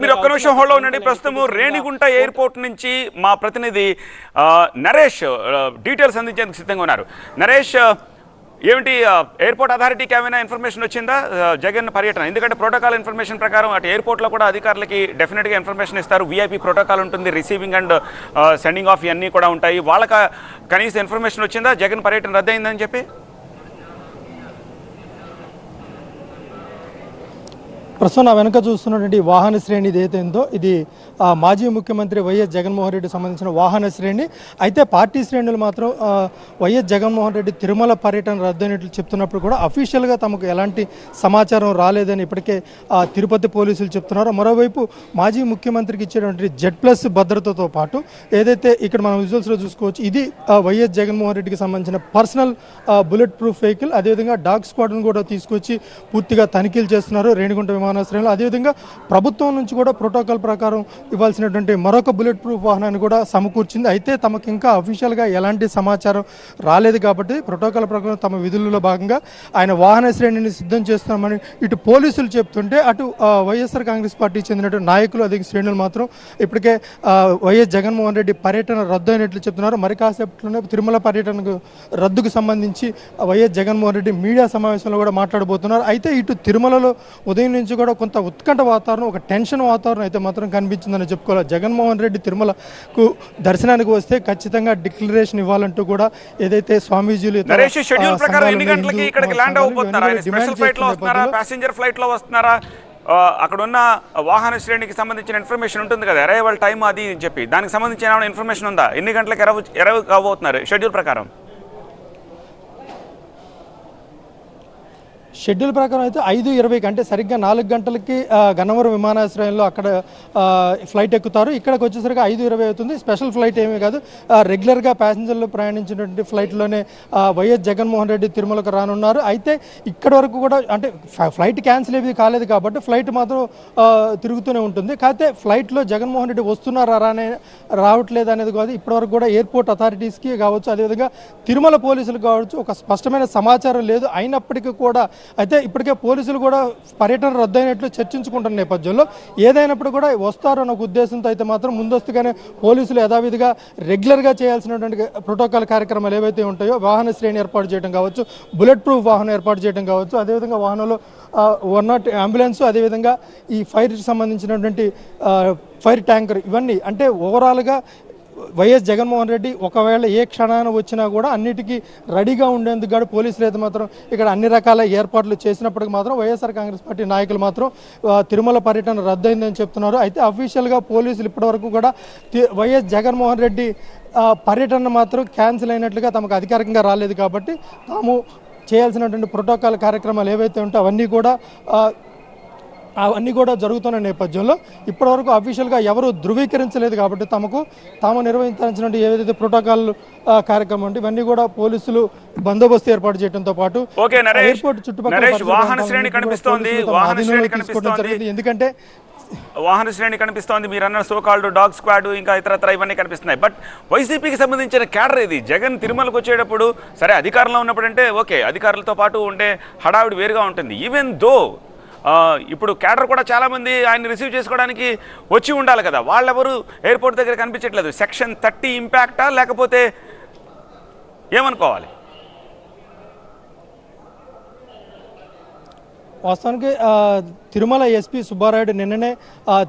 మీరు ఒక్క నిమిషం హోల్డ్ ఉండండి. ప్రస్తుతం రేణిగుంట ఎయిర్పోర్ట్ నుంచి మా ప్రతినిధి నరేష్ డీటెయిల్స్ అందించేందుకు సిద్ధంగా ఉన్నారు. నరేష్, ఏమిటి ఎయిర్పోర్ట్ అథారిటీకి ఏమైనా ఇన్ఫర్మేషన్ వచ్చిందా జగన్ పర్యటన? ఎందుకంటే ప్రోటోకాల్ ఇన్ఫర్మేషన్ ప్రకారం అటు ఎయిర్పోర్ట్లో కూడా అధికారులకి డెఫినెట్గా ఇన్ఫర్మేషన్ ఇస్తారు. వీఐపీ ప్రోటోకాల్ ఉంటుంది, రిసీవింగ్ అండ్ సెండింగ్ ఆఫ్ ఇవన్నీ కూడా ఉంటాయి. వాళ్ళకి కనీసం ఇన్ఫర్మేషన్ వచ్చిందా జగన్ పర్యటన రద్దయిందని చెప్పి? ప్రస్తుతం నా వెనక చూస్తున్నటువంటి వాహన శ్రేణి ఏదైతే ఉందో ఇది మాజీ ముఖ్యమంత్రి వైఎస్ జగన్మోహన్ రెడ్డి సంబంధించిన వాహన శ్రేణి. అయితే పార్టీ శ్రేణులు మాత్రం వైఎస్ జగన్మోహన్ రెడ్డి తిరుమల పర్యటన రద్దయినట్లు చెప్తున్నప్పుడు కూడా అఫీషియల్గా తమకు ఎలాంటి సమాచారం రాలేదని ఇప్పటికే తిరుపతి పోలీసులు చెప్తున్నారు. మరోవైపు మాజీ ముఖ్యమంత్రికి ఇచ్చేటువంటి Z+ భద్రతతో పాటు ఏదైతే ఇక్కడ మనం విజువల్స్లో చూసుకోవచ్చు, ఇది వైఎస్ జగన్మోహన్ రెడ్డికి సంబంధించిన పర్సనల్ బుల్లెట్ ప్రూఫ్ వెహికల్. అదేవిధంగా డాగ్ స్క్వాడ్ను కూడా తీసుకొచ్చి పూర్తిగా తనిఖీలు చేస్తున్నారు రేణిగుంట విమానాశ్రయంలో. అదేవిధంగా ప్రభుత్వం నుంచి కూడా ప్రోటోకాల్ ప్రకారం ఇవ్వాల్సినటువంటి మరొక బుల్లెట్ ప్రూఫ్ వాహనాన్ని కూడా సమకూర్చింది. అయితే తమకు ఇంకా అఫీషియల్గా ఎలాంటి సమాచారం రాలేదు కాబట్టి ప్రోటోకాల్ ప్రకారం తమ విధులలో భాగంగా ఆయన వాహన శ్రేణిని సిద్ధం చేస్తున్నామని ఇటు పోలీసులు చెప్తుంటే, అటు వైఎస్ఆర్ కాంగ్రెస్ పార్టీకి చెందినటువంటి నాయకులు అదే శ్రేణులు మాత్రం ఇప్పటికే వైఎస్ జగన్మోహన్ రెడ్డి పర్యటన రద్దు అయినట్లు చెప్తున్నారు. మరి కాసేపట్లోనే తిరుమల పర్యటనకు రద్దుకు సంబంధించి వైఎస్ జగన్మోహన్ రెడ్డి మీడియా సమావేశంలో కూడా మాట్లాడబోతున్నారు. అయితే ఇటు తిరుమలలో ఉదయం నుంచి కూడా కొంత ఉత్కంఠ వాతావరణం, ఒక టెన్షన్ వాతావరణం అయితే మాత్రం కనిపించిందని చెప్పుకోవాలి. జగన్మోహన్ రెడ్డి తిరుమలకు దర్శనానికి వస్తే ఖచ్చితంగా డిక్లరేషన్ ఇవ్వాలంటూ కూడా ఏదైతే స్వామీజీలు అక్కడ ఉన్న వాహన శ్రేణికి సంబంధించిన ఇన్ఫర్మేషన్ ఉంటుంది కదా, అరైవల్ టైం అది అని చెప్పి, దానికి సంబంధించిన ఏమైనా ఇన్ఫర్మేషన్ ఉందా? ఎన్ని గంటలకు అరైవ్ కాబోతున్నారు షెడ్యూల్ ప్రకారం? షెడ్యూల్ ప్రకారం అయితే 5:20కి అంటే సరిగ్గా 4 గంటలకి గన్నవరం విమానాశ్రయంలో అక్కడ ఫ్లైట్ ఎక్కుతారు. ఇక్కడికి వచ్చేసరికి 5:20 అవుతుంది. స్పెషల్ ఫ్లైట్ ఏమీ కాదు, రెగ్యులర్గా ప్యాసింజర్లు ప్రయాణించినటువంటి ఫ్లైట్లోనే వైఎస్ జగన్మోహన్ రెడ్డి తిరుమలకు రానున్నారు. అయితే ఇక్కడి వరకు కూడా అంటే ఫ్లైట్ క్యాన్సిల్ ఏది కాలేదు కాబట్టి ఫ్లైట్ మాత్రం తిరుగుతూనే ఉంటుంది. కాకపోతే ఫ్లైట్లో జగన్మోహన్ రెడ్డి వస్తున్నారా రావట్లేదు అనేది కాదు, ఇప్పటివరకు కూడా ఎయిర్పోర్ట్ అథారిటీస్కి కావచ్చు, అదేవిధంగా తిరుమల పోలీసులకు కావచ్చు ఒక స్పష్టమైన సమాచారం లేదు. అయినప్పటికీ కూడా అయితే ఇప్పటికే పోలీసులు కూడా పర్యటన రద్దయినట్లు చర్చించుకుంటున్న నేపథ్యంలో ఏదైనప్పుడు కూడా వస్తారన్న ఉద్దేశంతో అయితే మాత్రం ముందస్తుగానే పోలీసులు యథావిధిగా రెగ్యులర్గా చేయాల్సినటువంటి ప్రోటోకాల్ కార్యక్రమాలు ఏవైతే ఉంటాయో, వాహన శ్రేణి ఏర్పాటు చేయడం కావచ్చు, బుల్లెట్ ప్రూఫ్ వాహనం ఏర్పాటు చేయడం కావచ్చు, అదేవిధంగా వాహనంలో 108 అంబులెన్స్, అదేవిధంగా ఈ ఫైర్కి సంబంధించినటువంటి ఫైర్ ట్యాంకర్, ఇవన్నీ అంటే ఓవరాల్గా వైఎస్ జగన్మోహన్ రెడ్డి ఒకవేళ ఏ క్షణాన వచ్చినా కూడా అన్నిటికీ రెడీగా ఉండేందుకు కూడా పోలీసులు అయితే మాత్రం ఇక్కడ అన్ని రకాల ఏర్పాట్లు చేసినప్పటికీ మాత్రం వైఎస్ఆర్ కాంగ్రెస్ పార్టీ నాయకులు మాత్రం తిరుమల పర్యటన రద్దయిందని చెప్తున్నారు. అయితే అఫీషియల్గా పోలీసులు ఇప్పటివరకు కూడా వైఎస్ జగన్మోహన్ రెడ్డి పర్యటన మాత్రం క్యాన్సిల్ అయినట్లుగా తమకు అధికారికంగా రాలేదు కాబట్టి తాము చేయాల్సినటువంటి ప్రోటోకాల్ కార్యక్రమాలు ఏవైతే ఉంటాయో అవన్నీ కూడా జరుగుతున్న నేపథ్యంలో ఇప్పటివరకు అఫీషియల్గా ఎవరు ధృవీకరించలేదు కాబట్టి తాము నిర్వహించాల్సిన ఏదైతే ప్రోటోకాల్ కార్యక్రమం అంటే ఇవన్నీ కూడా పోలీసులు బందోబస్తు ఏర్పాటు చేయడంతో పాటు ఎయిర్పోర్ట్ చుట్టుపక్కల ఎందుకంటే వాహన శ్రేణి కనిపిస్తోంది, మీరు అన్న సోకాల్డ్ డాగ్ స్క్వాడ్, ఇంకా ఇతరత్ర ఇవన్నీ కనిపిస్తున్నాయి. బట్ వైసీపీకి సంబంధించిన క్యాడర్ ఇది. జగన్ తిరుమలకు వచ్చేటప్పుడు సరే అధికారంలో ఉన్నప్పుడు అంటే ఓకే, అధికారులతో పాటు ఉండే హడావిడి వేరుగా ఉంటుంది. ఈవెన్ దో ఇప్పుడు క్యాడర్ కూడా చాలామంది ఆయన రిసీవ్ చేసుకోవడానికి వచ్చి ఉండాలి కదా, వాళ్ళెవరు ఎయిర్పోర్ట్ దగ్గర కనిపించట్లేదు. సెక్షన్ 30 ఇంపాక్టా లేకపోతే ఏమనుకోవాలి? వాస్తవానికి తిరుమల ఎస్పీ సుబ్బారాయుడు నిన్ననే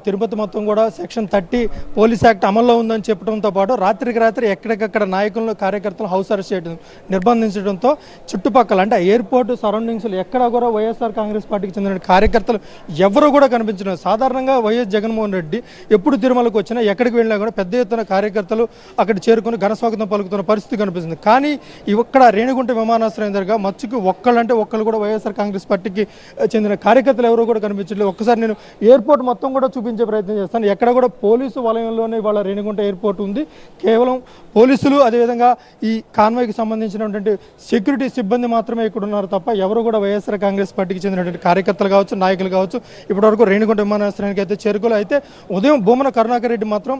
తిరుపతి మొత్తం కూడా సెక్షన్ 30 పోలీస్ యాక్ట్ అమల్లో ఉందని చెప్పడంతో పాటు రాత్రికి రాత్రి ఎక్కడికక్కడ నాయకులను కార్యకర్తలు హౌస్ అరెస్ట్ చేయడం నిర్బంధించడంతో చుట్టుపక్కల అంటే ఎయిర్పోర్ట్ సరౌండింగ్స్లో ఎక్కడా కూడా వైఎస్ఆర్ కాంగ్రెస్ పార్టీకి చెందిన కార్యకర్తలు ఎవరు కూడా కనిపించడం. సాధారణంగా వైఎస్ జగన్మోహన్ రెడ్డి ఎప్పుడు తిరుమలకు వచ్చినా ఎక్కడికి వెళ్ళినా కూడా పెద్ద ఎత్తున కార్యకర్తలు అక్కడ చేరుకుని ఘనస్వాగతం పలుకుతున్న పరిస్థితి కనిపిస్తుంది. కానీ ఇక్కడ రేణిగుంట విమానాశ్రయం దగ్గర మచ్చుకు ఒక్కళ్ళు కూడా వైఎస్ఆర్ కాంగ్రెస్ పార్టీకి చెందిన కార్యకర్తలు ఎవరు కూడా కనిపించట్లేదు. ఒక్కసారి నేను ఎయిర్పోర్ట్ మొత్తం కూడా చూపించే ప్రయత్నం చేస్తాను. ఎక్కడ కూడా పోలీసు వలయంలోనే ఇవాళ రేణిగుంట ఎయిర్పోర్ట్ ఉంది. కేవలం పోలీసులు అదేవిధంగా ఈ కాన్వాయ్కి సంబంధించినటువంటి సెక్యూరిటీ సిబ్బంది మాత్రమే ఇక్కడ ఉన్నారు తప్ప ఎవరు కూడా వైఎస్ఆర్ కాంగ్రెస్ పార్టీకి చెందినటువంటి కార్యకర్తలు కావచ్చు, నాయకులు కావచ్చు ఇప్పటివరకు రేణిగుంట విమానాశ్రయానికి అయితే చేరుకోలేదు. అయితే ఉదయం భూమన కరుణాకర్ రెడ్డి మాత్రం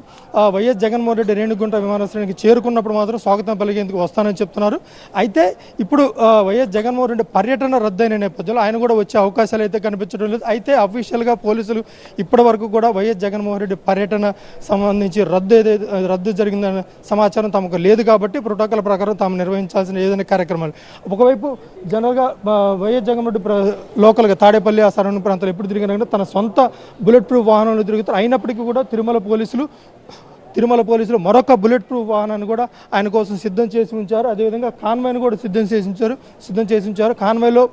వైఎస్ జగన్మోహన్ రెడ్డి రేణిగుంట విమానాశ్రయానికి చేరుకున్నప్పుడు మాత్రం స్వాగతం పలికేందుకు వస్తానని చెప్తున్నారు. అయితే ఇప్పుడు వైఎస్ జగన్మోహన్ రెడ్డి పర్యటన రద్దయిన నేపథ్యంలో ఆయన కూడా వచ్చే అవకాశాలు అయితే కనిపించడం లేదు. అయితే అయితే అఫీషియల్గా పోలీసులు ఇప్పటి వరకు కూడా వైఎస్ జగన్మోహన్ రెడ్డి పర్యటన సంబంధించి రద్దు జరిగిందన్న సమాచారం తమకు లేదు కాబట్టి ప్రోటోకాల్ ప్రకారం తాము నిర్వహించాల్సిన ఏదైనా కార్యక్రమాలు. ఒకవైపు జనరల్గా వైఎస్ జగన్మోహన్ రెడ్డి లోకల్గా తాడేపల్లి ఆ సరౌండింగ్ ప్రాంతాలు ఎప్పుడు తిరిగినా తన సొంత బుల్లెట్ ప్రూఫ్ వాహనాలు తిరుగుతారు. అయినప్పటికీ కూడా తిరుమల పోలీసులు మరొక బుల్లెట్ ప్రూఫ్ వాహనాన్ని కూడా ఆయన కోసం సిద్ధం చేసి ఉంచారు. అదేవిధంగా కాన్వాయ్ని కూడా సిద్ధం చేసి ఉంచారు. కాన్వాయ్లో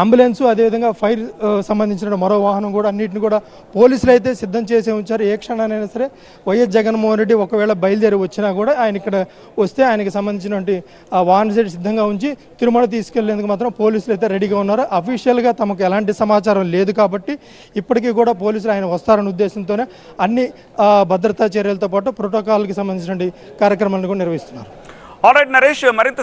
అంబులెన్సు, అదేవిధంగా ఫైర్ సంబంధించిన మరో వాహనం కూడా అన్నింటిని కూడా పోలీసులు అయితే సిద్ధం చేసే ఉంచారు. ఏ క్షణానైనా సరే వైఎస్ జగన్మోహన్ రెడ్డి ఒకవేళ బయలుదేరి వచ్చినా కూడా ఆయన ఇక్కడ వస్తే ఆయనకి సంబంధించినటువంటి వాహన సెట్ సిద్ధంగా ఉంచి తిరుమల తీసుకెళ్లేందుకు మాత్రం పోలీసులు అయితే రెడీగా ఉన్నారు. అఫీషియల్గా తమకు ఎలాంటి సమాచారం లేదు కాబట్టి ఇప్పటికీ కూడా పోలీసులు ఆయన వస్తారన్న ఉద్దేశంతోనే అన్ని భద్రతా చర్యలతో పాటు ప్రోటోకాల్కి సంబంధించిన కార్యక్రమాలను కూడా నిర్వహిస్తున్నారు. ఆల్రైట్ నరేష్, మరింత